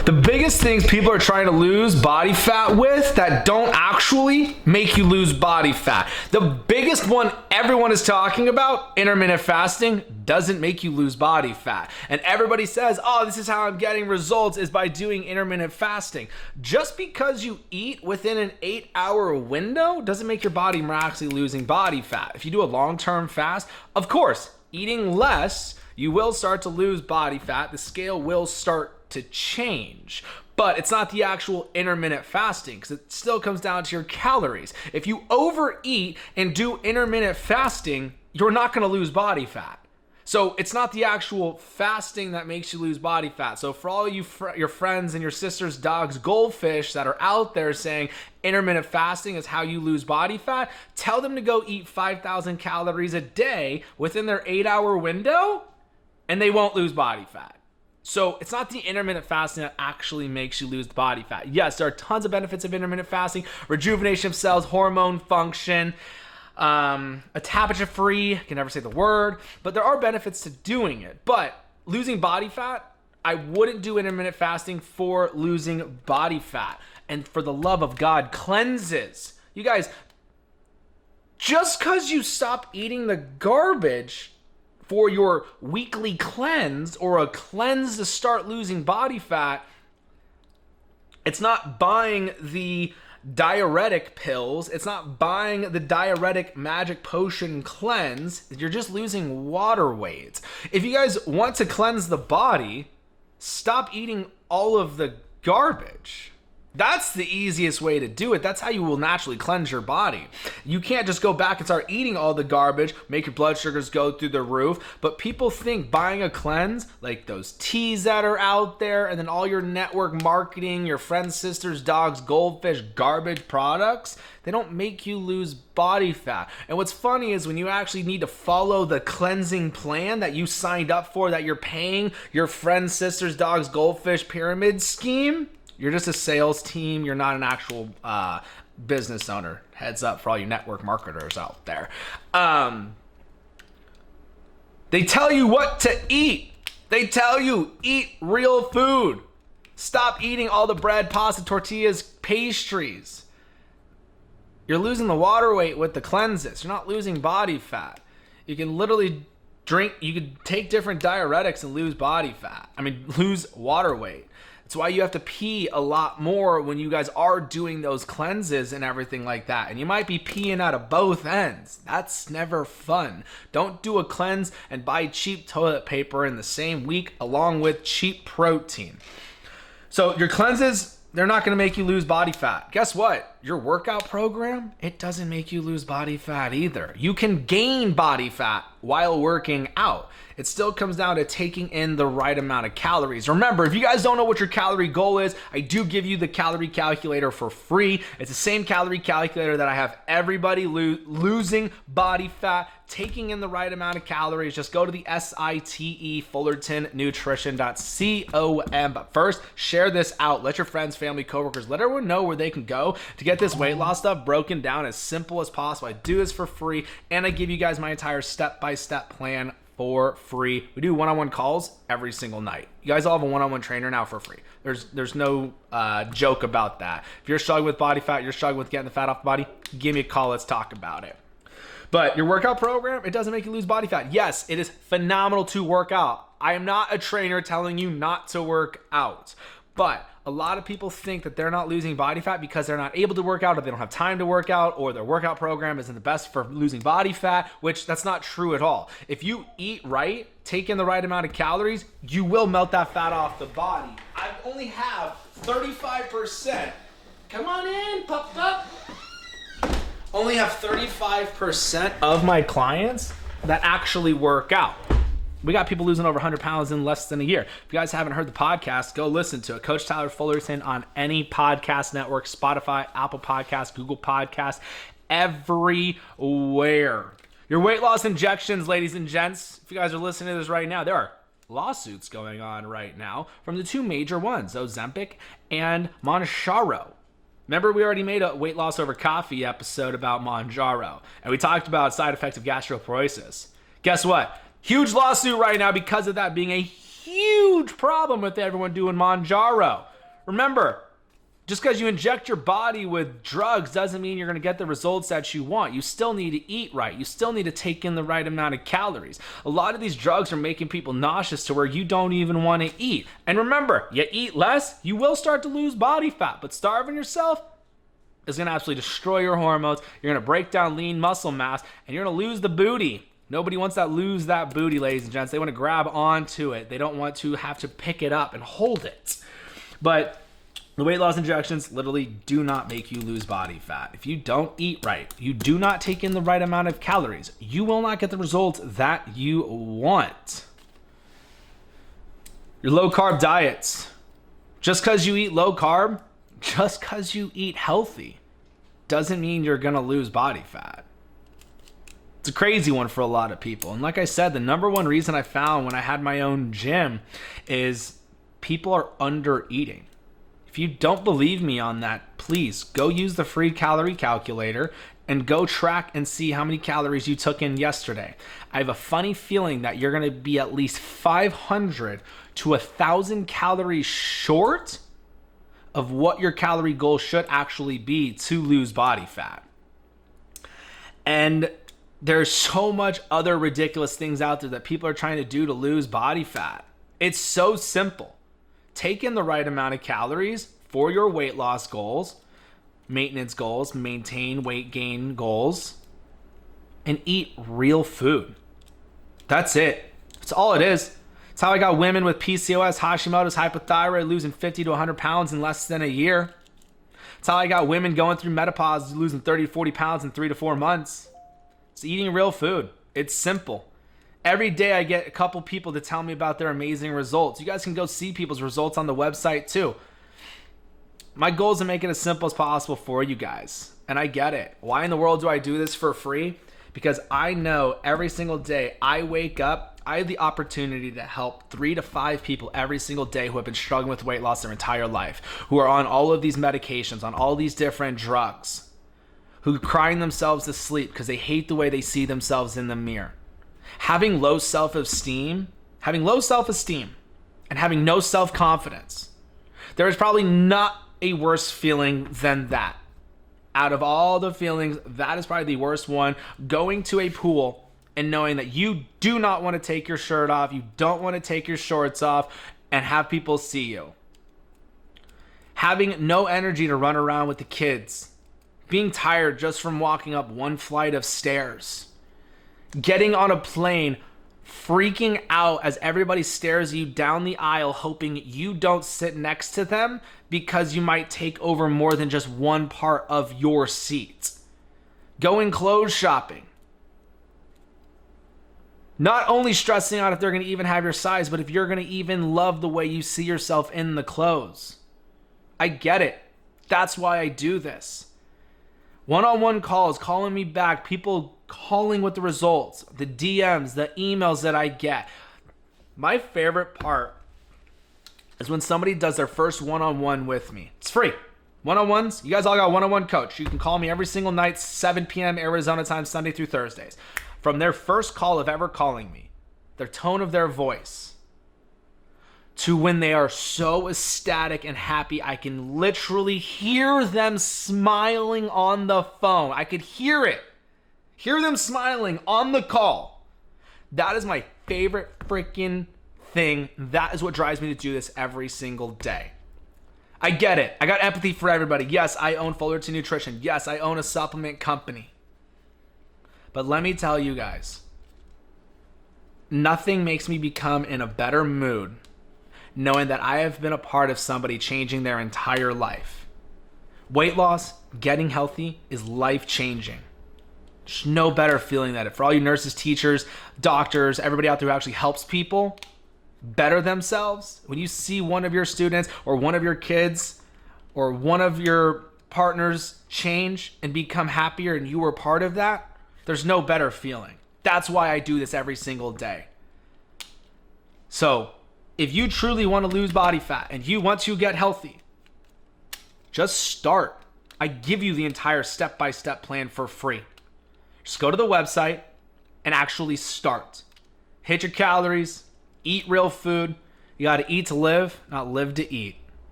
The biggest things people are trying to lose body fat with that don't actually make you lose body fat. The biggest one everyone is talking about, intermittent fasting, doesn't make you lose body fat. And everybody says, oh, this is how I'm getting results is by doing intermittent fasting. Just because you eat within an 8-hour window doesn't make your body miraculously losing body fat. If you do a long-term fast, of course, eating less, you will start to lose body fat. The scale will start to change, but it's not the actual intermittent fasting because it still comes down to your calories. If you overeat and do intermittent fasting, you're not going to lose body fat. So it's not the actual fasting that makes you lose body fat. So for all you your friends and your sister's dog's goldfish that are out there saying intermittent fasting is how you lose body fat, tell them to go eat 5,000 calories a day within their 8-hour window and they won't lose body fat. So it's not the intermittent fasting that actually makes you lose body fat. Yes, there are tons of benefits of intermittent fasting: rejuvenation of cells, hormone function, autophagy-free, I can never say the word, but there are benefits to doing it. But losing body fat, I wouldn't do intermittent fasting for losing body fat. And for the love of God, cleanses. You guys, just because you stop eating the garbage for your weekly cleanse or a cleanse to start losing body fat, it's not buying the diuretic pills. It's not buying the diuretic magic potion cleanse. You're just losing water weight. If you guys want to cleanse the body, stop eating all of the garbage. That's the easiest way to do it. That's how you will naturally cleanse your body. You can't just go back and start eating all the garbage, make your blood sugars go through the roof. But people think buying a cleanse, like those teas that are out there, and then all your network marketing, your friends, sisters, dogs, goldfish, garbage products, they don't make you lose body fat. And what's funny is when you actually need to follow the cleansing plan that you signed up for, that you're paying your friends, sisters, dogs, goldfish pyramid scheme, you're just a sales team. You're not an actual business owner. Heads up for all you network marketers out there. They tell you what to eat. They tell you eat real food. Stop eating all the bread, pasta, tortillas, pastries. You're losing the water weight with the cleanses. You're not losing body fat. You can literally you could take different diuretics and lose body fat. Lose water weight. That's why you have to pee a lot more when you guys are doing those cleanses and everything like that. And you might be peeing out of both ends. That's never fun. Don't do a cleanse and buy cheap toilet paper in the same week along with cheap protein. So your cleanses, they're not going to make you lose body fat. Guess what? Your workout program, it doesn't make you lose body fat either. You can gain body fat while working out. It still comes down to taking in the right amount of calories. Remember, if you guys don't know what your calorie goal is, I do give you the calorie calculator for free. It's the same calorie calculator that I have everybody losing body fat, taking in the right amount of calories. Just go to the SITE, FullertonNutrition.com. But first, share this out. Let your friends, family, coworkers, let everyone know where they can go to get this weight loss stuff broken down as simple as possible. I do this for free, and I give you guys my entire step-by-step plan for free. We do one-on-one calls every single night. You guys all have a one-on-one trainer now for free. There's no joke about that. If you're struggling with body fat, you're struggling with getting the fat off the body, give me a call. Let's talk about it. But your workout program, it doesn't make you lose body fat. Yes, it is phenomenal to work out. I am not a trainer telling you not to work out. But a lot of people think that they're not losing body fat because they're not able to work out, or they don't have time to work out, or their workout program isn't the best for losing body fat, which that's not true at all. If you eat right, take in the right amount of calories, you will melt that fat off the body. I only have 35%. Come on in, pup. Only have 35% of my clients that actually work out. We got people losing over 100 pounds in less than a year. If you guys haven't heard the podcast, go listen to it. Coach Tyler Fullerton on any podcast network, Spotify, Apple Podcasts, Google Podcasts, everywhere. Your weight loss injections, ladies and gents, if you guys are listening to this right now, there are lawsuits going on right now from the two major ones, Ozempic and Mounjaro. Remember, we already made a weight loss over coffee episode about Mounjaro, and we talked about side effects of gastroparesis. Guess what? Huge lawsuit right now because of that being a huge problem with everyone doing Mounjaro. Remember, just because you inject your body with drugs doesn't mean you're going to get the results that you want. You still need to eat right. You still need to take in the right amount of calories. A lot of these drugs are making people nauseous to where you don't even want to eat. And remember, you eat less, you will start to lose body fat, but starving yourself is going to absolutely destroy your hormones. You're going to break down lean muscle mass, and you're going to lose the booty. Nobody wants to lose that booty, ladies and gents. They want to grab onto it. They don't want to have to pick it up and hold it. But the weight loss injections literally do not make you lose body fat. If you don't eat right, you do not take in the right amount of calories, you will not get the results that you want. Your low carb diets. Just because you eat low carb, just because you eat healthy, doesn't mean you're going to lose body fat. It's a crazy one for a lot of people. And like I said, the number one reason I found when I had my own gym is people are under eating. If you don't believe me on that, please go use the free calorie calculator and go track and see how many calories you took in yesterday. I have a funny feeling that you're going to be at least 500 to 1,000 calories short of what your calorie goal should actually be to lose body fat. And there's so much other ridiculous things out there that people are trying to do to lose body fat. It's so simple. Take in the right amount of calories for your weight loss goals, maintenance goals, maintain weight gain goals, and eat real food. That's it. That's all it is. It's how I got women with PCOS, Hashimoto's, hypothyroid losing 50 to 100 pounds in less than a year. It's how I got women going through menopause losing 30 to 40 pounds in 3 to 4 months. It's eating real food. It's simple. Every day I get a couple people to tell me about their amazing results. You guys can go see people's results on the website too. My goal is to make it as simple as possible for you guys. And I get it. Why in the world do I do this for free? Because I know every single day I wake up, I have the opportunity to help 3 to 5 people every single day who have been struggling with weight loss their entire life, who are on all of these medications, on all these different drugs, who are crying themselves to sleep because they hate the way they see themselves in the mirror. Having low self-esteem and having no self-confidence, there is probably not a worse feeling than that. Out of all the feelings, that is probably the worst one. Going to a pool and knowing that you do not want to take your shirt off, you don't want to take your shorts off and have people see you. Having no energy to run around with the kids. Being tired just from walking up one flight of stairs. Getting on a plane, freaking out as everybody stares you down the aisle, hoping you don't sit next to them because you might take over more than just one part of your seat. Going clothes shopping. Not only stressing out if they're going to even have your size, but if you're going to even love the way you see yourself in the clothes. I get it. That's why I do this. One-on-one calls, calling me back, people calling with the results, the DMs, the emails that I get. My favorite part is when somebody does their first one-on-one with me. It's free. One-on-ones, you guys all got one-on-one coach. You can call me every single night, 7 p.m. Arizona time, Sunday through Thursdays. From their first call of ever calling me, their tone of their voice, to when they are so ecstatic and happy, I can literally hear them smiling on the phone. I could hear it. Hear them smiling on the call. That is my favorite freaking thing. That is what drives me to do this every single day. I get it. I got empathy for everybody. Yes, I own Fullerton Nutrition. Yes, I own a supplement company. But let me tell you guys, nothing makes me become in a better mood knowing that I have been a part of somebody changing their entire life. Weight loss, getting healthy is life-changing. There's no better feeling than it. For all you nurses, teachers, doctors, everybody out there who actually helps people better themselves, when you see one of your students or one of your kids or one of your partners change and become happier and you were part of that, there's no better feeling. That's why I do this every single day. So, if you truly want to lose body fat and you want to get healthy, just start. I give you the entire step-by-step plan for free. Just go to the website and actually start. Hit your calories, eat real food. You got to eat to live, not live to eat.